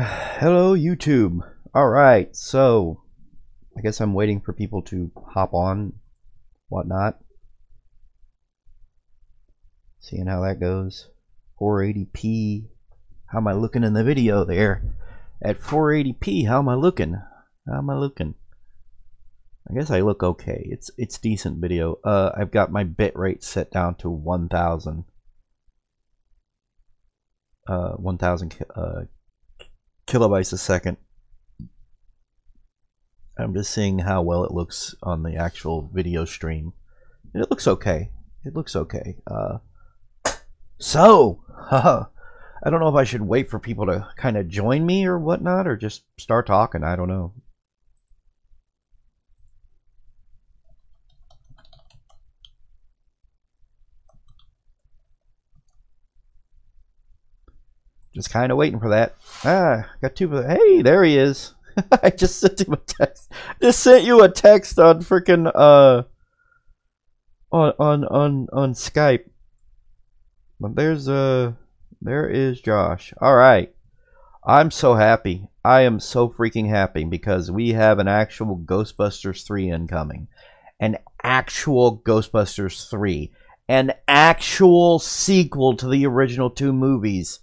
Hello, YouTube. Alright, so I guess I'm waiting for people to hop on, whatnot. Seeing how that goes. 480p. How am I looking in the video there? At 480p, how am I looking? How am I looking? I guess I look okay. It's decent video. I've got my bit rate set down to 1000. 1000 kilobytes a second. I'm just seeing how well it looks on the actual video stream. And it looks okay. It looks okay. So, I don't know if I should wait for people to kind of join me or whatnot, or just start talking. I don't know. Just kind of waiting for that. Got two. Hey, there he is. I just sent him a text. Just sent you a text on freaking on Skype. But there is Josh. All right. I'm so happy. I am so freaking happy because we have an actual Ghostbusters 3 incoming. An actual Ghostbusters 3. An actual sequel to the original two movies.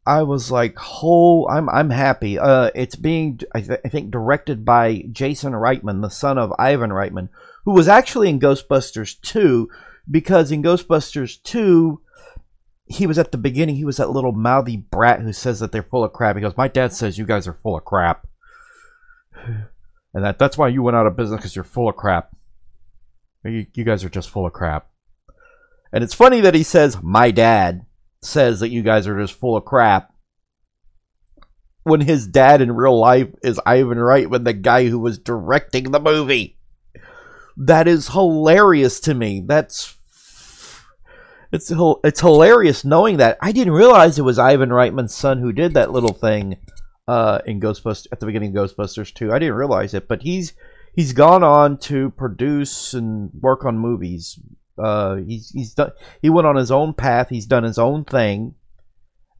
I was like, oh, I'm happy. It's being, I think, directed by Jason Reitman, the son of Ivan Reitman, who was actually in Ghostbusters 2, because in Ghostbusters 2, he was at the beginning, he was that little mouthy brat who says that they're full of crap. He goes, my dad says you guys are full of crap. And that's why you went out of business, because you're full of crap. You guys are just full of crap. And it's funny that he says, my dad says that you guys are just full of crap, when his dad in real life is Ivan Reitman, the guy who was directing the movie. That is hilarious to me. It's hilarious knowing that. I didn't realize it was Ivan Reitman's son who did that little thing in Ghostbusters at the beginning of Ghostbusters 2. I didn't realize it, but he's gone on to produce and work on movies. He's done. He went on his own path. He's done his own thing,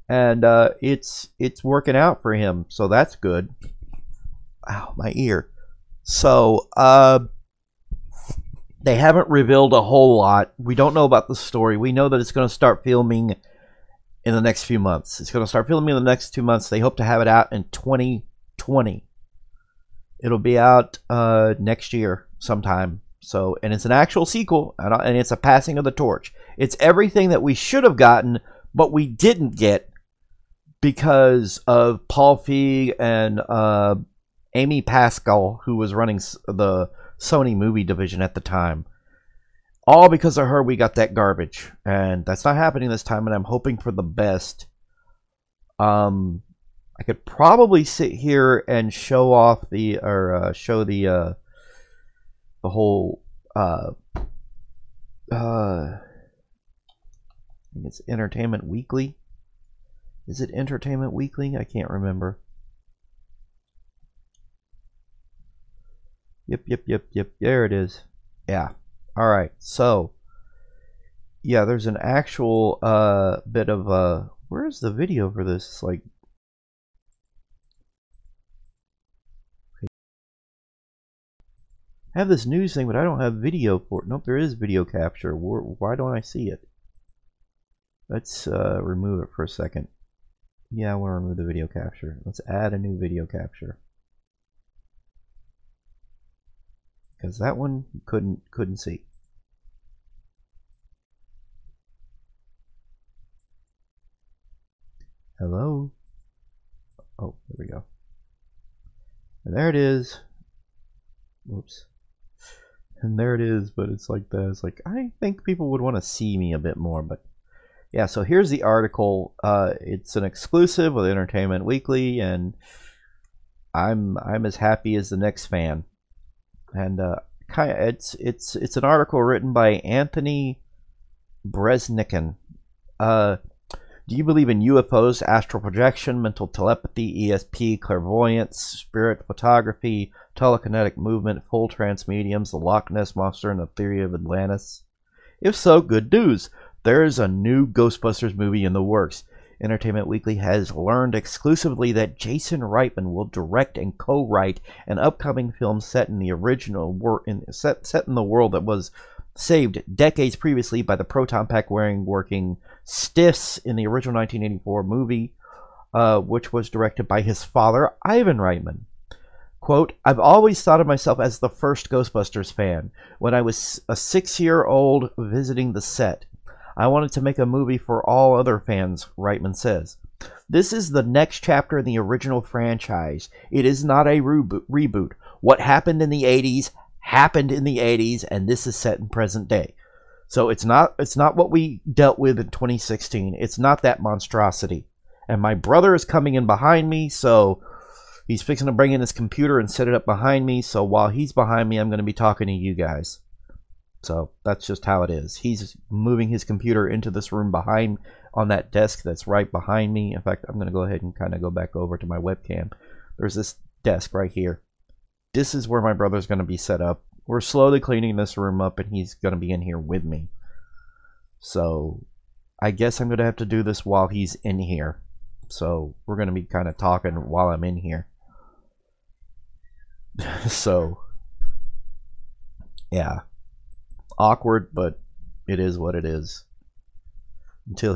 and it's working out for him. So that's good. Ow, my ear. So they haven't revealed a whole lot. We don't know about the story. We know that it's going to start filming in the next few months. It's going to start filming in the next 2 months. They hope to have it out in 2020. It'll be out next year sometime. So, and it's an actual sequel, and it's a passing of the torch. It's everything that we should have gotten, but we didn't get because of Paul Feig and Amy Pascal, who was running the Sony movie division at the time. All because of her, we got that garbage, and that's not happening this time. And I'm hoping for the best. I could probably sit here and show off show the whole I think it's Entertainment Weekly. Is it Entertainment Weekly? I can't remember. Yep. There it is. Yeah. Alright, so yeah, there's an actual bit of where's the video for this? It's like, I have this news thing, but I don't have video for it. Nope, there is video capture. Why don't I see it? Let's remove it for a second. Yeah, I want to remove the video capture. Let's add a new video capture. Because that one couldn't see. Hello? Oh, there we go. And there it is. Whoops. And there it is, but it's like that. It's like, I think people would want to see me a bit more, but yeah, so here's the article. It's an exclusive with Entertainment Weekly, and I'm as happy as the next fan. And it's an article written by Anthony Bresnikan. Do you believe in UFOs, astral projection, mental telepathy, ESP, clairvoyance, spirit photography, telekinetic movement, full trance mediums, the Loch Ness Monster, and the theory of Atlantis? If so, good news. There is a new Ghostbusters movie in the works. Entertainment Weekly has learned exclusively that Jason Reitman will direct and co-write an upcoming film set in the set in the world that was saved decades previously by the proton pack wearing working stiffs in the original 1984 movie, which was directed by his father, Ivan Reitman. Quote, I've always thought of myself as the first Ghostbusters fan. When I was a 6-year-old visiting the set, I wanted to make a movie for all other fans, Reitman says. This is the next chapter in the original franchise. It is not a reboot. What happened in the 80s happened in the 80s, and this is set in present day. So it's not what we dealt with in 2016. It's not that monstrosity. And my brother is coming in behind me, so he's fixing to bring in his computer and set it up behind me. So while he's behind me, I'm going to be talking to you guys. So that's just how it is. He's moving his computer into this room behind, on that desk that's right behind me. In fact, I'm going to go ahead and kind of go back over to my webcam. There's this desk right here. This is where my brother's going to be set up. We're slowly cleaning this room up, and he's going to be in here with me. So I guess I'm going to have to do this while he's in here. So we're going to be kind of talking while I'm in here. So, yeah. Awkward, but it is what it is. Whenever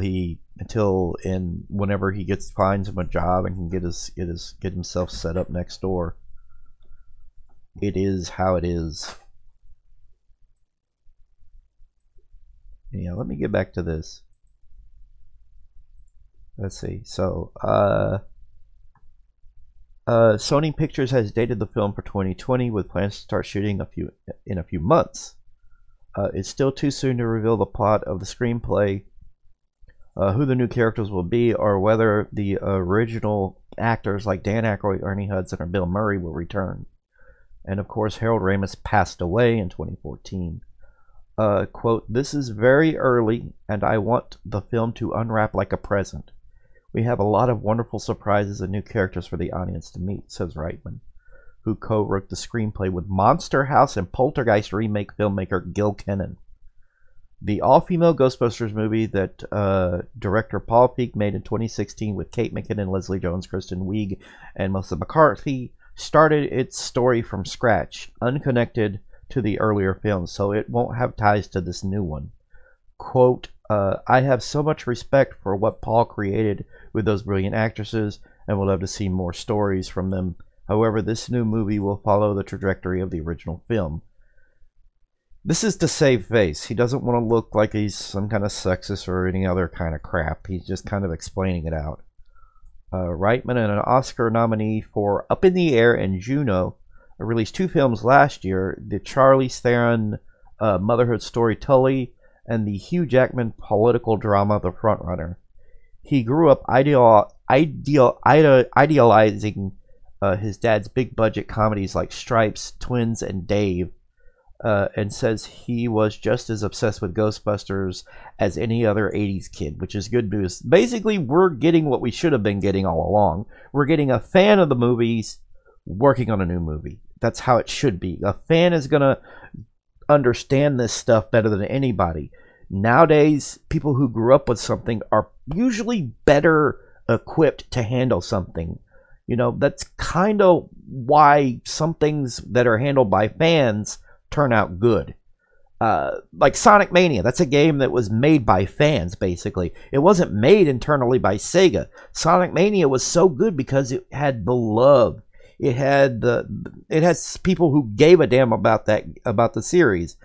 he finds him a job and can get himself set up next door. It is how it is. Yeah, let me get back to this. Let's see. So, Sony Pictures has dated the film for 2020 with plans to start shooting in a few months. It's still too soon to reveal the plot of the screenplay, who the new characters will be, or whether the original actors like Dan Aykroyd, Ernie Hudson, or Bill Murray will return. And of course, Harold Ramis passed away in 2014. Quote, this is very early, and I want the film to unwrap like a present. We have a lot of wonderful surprises and new characters for the audience to meet, says Reitman, who co-wrote the screenplay with Monster House and Poltergeist remake filmmaker Gil Kenan. The all-female Ghostbusters movie that director Paul Feig made in 2016 with Kate McKinnon, Leslie Jones, Kristen Wiig, and Melissa McCarthy started its story from scratch, unconnected to the earlier films, so it won't have ties to this new one. Quote, I have so much respect for what Paul created with those brilliant actresses, and would love to see more stories from them. However, this new movie will follow the trajectory of the original film. This is to save face. He doesn't want to look like he's some kind of sexist or any other kind of crap. He's just kind of explaining it out. Reitman, an Oscar nominee for Up in the Air and Juno, released 2 films last year, the Charlize Theron motherhood story Tully, and the Hugh Jackman political drama The Frontrunner. He grew up idealizing his dad's big budget comedies like Stripes, Twins, and Dave, and says he was just as obsessed with Ghostbusters as any other 80s kid, which is good news. Basically, we're getting what we should have been getting all along. We're getting a fan of the movies working on a new movie. That's how it should be. A fan is going to understand this stuff better than anybody. Nowadays, people who grew up with something are usually better equipped to handle something. You know, that's kind of why some things that are handled by fans turn out good. Like Sonic Mania, that's a game that was made by fans, basically. It wasn't made internally by Sega. Sonic Mania was so good because it had the love. It had people who gave a damn about the series,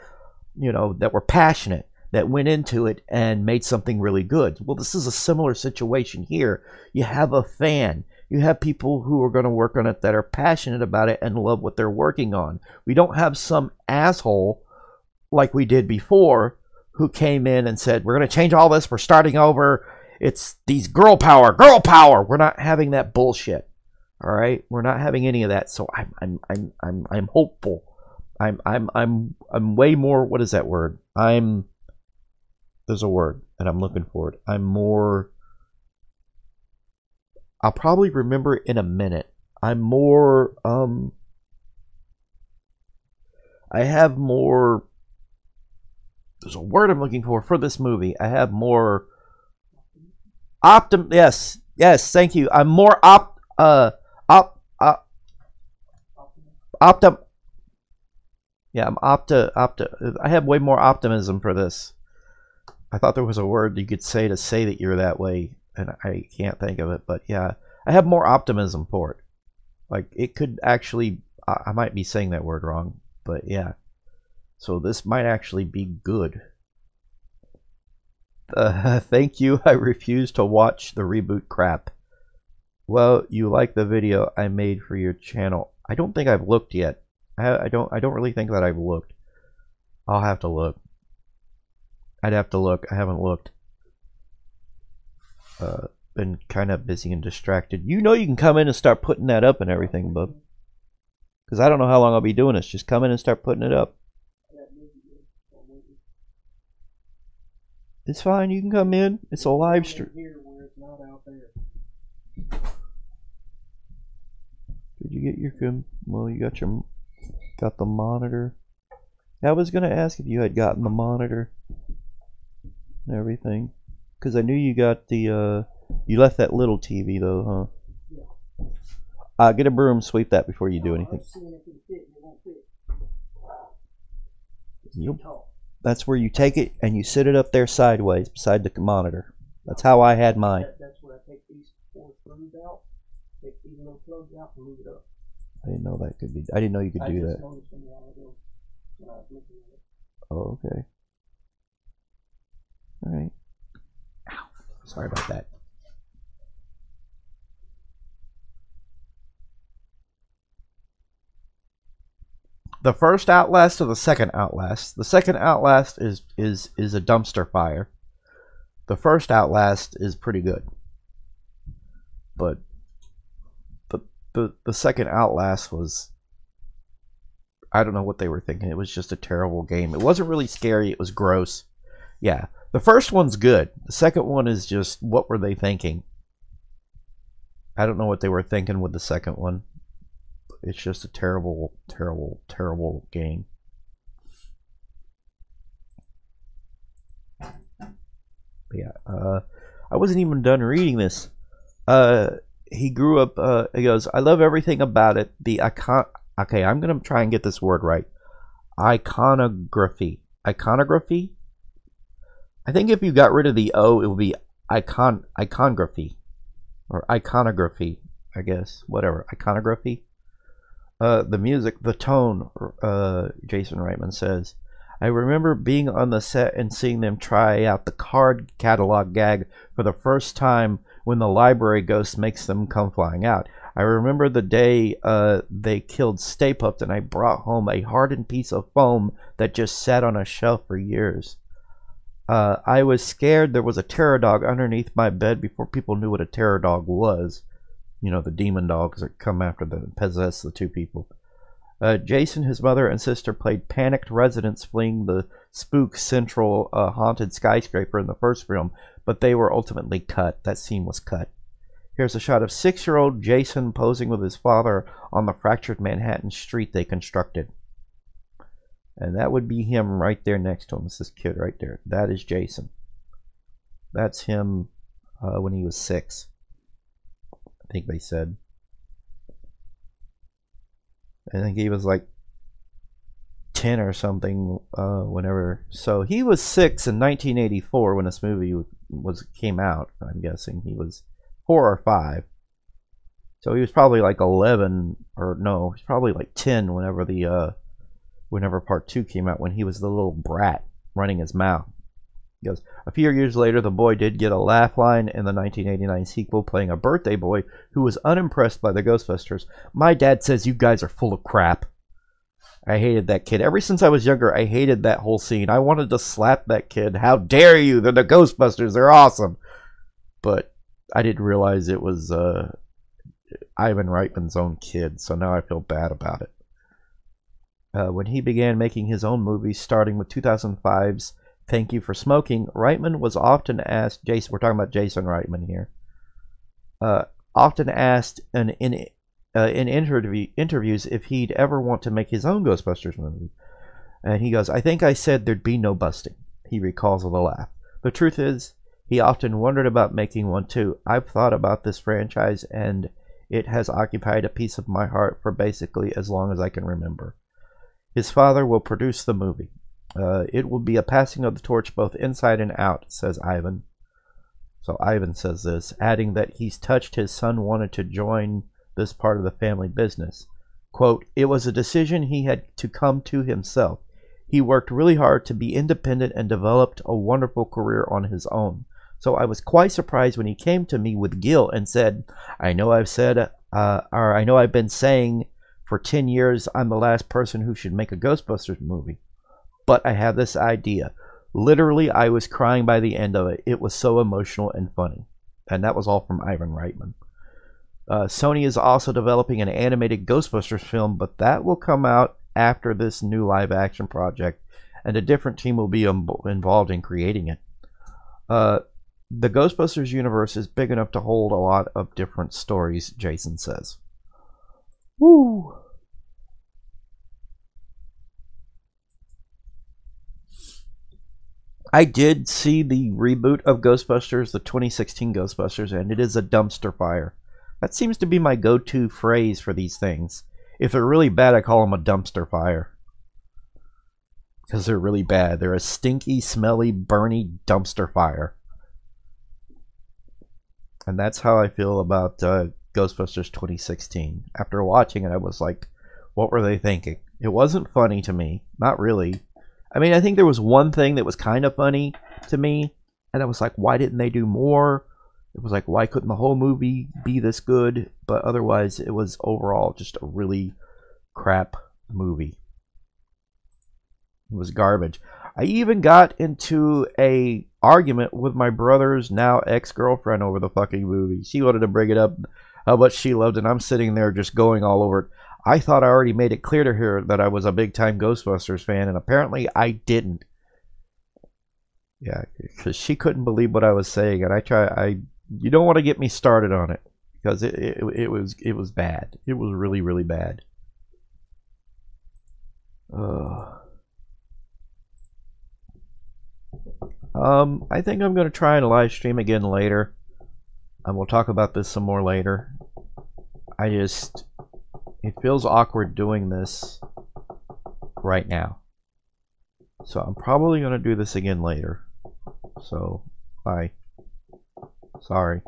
you know, that were passionate, that went into it and made something really good. Well, this is a similar situation here. You have a fan. You have people who are going to work on it that are passionate about it and love what they're working on. We don't have some asshole like we did before who came in and said, we're going to change all this. We're starting over. It's these girl power. We're not having that bullshit. All right. We're not having any of that. So I'm hopeful. I'm way more. What is that word? There's a word and I'm looking for it. I'll probably remember it in a minute. I have more. There's a word I'm looking for this movie. I have more Yes, yes. Thank you. I'm more optim. Yeah, I'm opta. I have way more optimism for this. I thought there was a word you could say to say that you're that way, and I can't think of it. But yeah, I have more optimism for it. Like it could actually. I might be saying that word wrong, but yeah. So this might actually be good. Thank you. I refuse to watch the reboot crap. Well, you like the video I made for your channel. I don't think I've looked yet. I don't really think that I've looked. I'll have to look. I'd have to look. I haven't looked. Been kind of busy and distracted. You know you can come in and start putting that up and everything, bub. Because I don't know how long I'll be doing this. Just come in and start putting it up. It's fine. You can come in. It's a live stream. Did you get your well? You got the monitor. I was gonna ask if you had gotten the monitor and everything, because I knew you got the. You left that little TV though, huh? Get a broom, sweep that before you do anything. That's where you take it and you sit it up there sideways beside the monitor. That's how I had mine. That's where I take these 4 screws out, take these little plugs out, and move it up. I didn't know that could be. I didn't know you could do that. Oh, okay. All right. Ow. Sorry about that. The first Outlast or the second Outlast? The second Outlast is a dumpster fire. The first Outlast is pretty good. But the second Outlast was, I don't know what they were thinking. It was just a terrible game. It wasn't really scary. It was gross. Yeah. The first one's good. The second one is just, what were they thinking? I don't know what they were thinking with the second one. It's just a terrible, terrible, terrible game. But yeah, I wasn't even done reading this. He grew up, he goes, I love everything about it. Okay, I'm going to try and get this word right. Iconography. Iconography? I think if you got rid of the O, it would be iconography. Or iconography, I guess. Whatever. Iconography. The music, the tone, Jason Reitman says. I remember being on the set and seeing them try out the card catalog gag for the first time when the library ghost makes them come flying out. I remember the day they killed Stay Puft and I brought home a hardened piece of foam that just sat on a shelf for years. I was scared there was a terror dog underneath my bed before people knew what a terror dog was. You know, the demon dogs that come after them, possess the 2 people. Jason, his mother, and sister played panicked residents fleeing the spook central haunted skyscraper in the first film, but they were ultimately cut. That scene was cut. Here's a shot of 6-year-old Jason posing with his father on the fractured Manhattan street they constructed. And that would be him right there next to him. It's this kid right there. That is Jason. That's him when he was 6. I think they said. I think he was like 10 or something whenever. So he was 6 in 1984 when this movie came out. I'm guessing he was 4 or 5. So he was probably like 11, or no, he's probably like 10 whenever part 2 came out, when he was the little brat running his mouth. He goes, a few years later, the boy did get a laugh line in the 1989 sequel, playing a birthday boy who was unimpressed by the Ghostbusters. My dad says you guys are full of crap. I hated that kid. Ever since I was younger, I hated that whole scene. I wanted to slap that kid. How dare you? They're the Ghostbusters. They're awesome. But I didn't realize it was Ivan Reitman's own kid, so now I feel bad about it. When he began making his own movies, starting with 2005's Thank You for Smoking, Reitman was often asked, we're talking about Jason Reitman here, often asked in interviews if he'd ever want to make his own Ghostbusters movie. And he goes, I think I said there'd be no busting, he recalls with a laugh. The truth is, He often wondered about making one too. I've thought about this franchise and it has occupied a piece of my heart for basically as long as I can remember. His father will produce the movie. It will be a passing of the torch both inside and out, says Ivan. So Ivan says this, adding that he's touched his son wanted to join this part of the family business. Quote, it was a decision he had to come to himself. He worked really hard to be independent and developed a wonderful career on his own. So I was quite surprised when he came to me with Gil and said, I know I've been saying for 10 years I'm the last person who should make a Ghostbusters movie. But I have this idea. Literally, I was crying by the end of it. It was so emotional and funny. And that was all from Ivan Reitman. Sony is also developing an animated Ghostbusters film, but that will come out after this new live-action project, and a different team will be involved in creating it. The Ghostbusters universe is big enough to hold a lot of different stories, Jason says. Woo! I did see the reboot of Ghostbusters, the 2016 Ghostbusters, and it is a dumpster fire. That seems to be my go-to phrase for these things. If they're really bad, I call them a dumpster fire. Because they're really bad. They're a stinky, smelly, burny dumpster fire. And that's how I feel about Ghostbusters 2016. After watching it, I was like, what were they thinking? It wasn't funny to me. Not really. I mean, I think there was one thing that was kind of funny to me. And I was like, why didn't they do more? It was like, why couldn't the whole movie be this good? But otherwise, it was overall just a really crap movie. It was garbage. I even got into a argument with my brother's now ex-girlfriend over the fucking movie. She wanted to bring it up how much she loved it, and I'm sitting there just going all over it. I thought I already made it clear to her that I was a big-time Ghostbusters fan, and apparently I didn't. Yeah, because she couldn't believe what I was saying, and you don't want to get me started on it, because it was bad. It was really, really bad. I think I'm going to try and live stream again later. And we'll talk about this some more later. It feels awkward doing this right now. So I'm probably going to do this again later. So, bye. Sorry.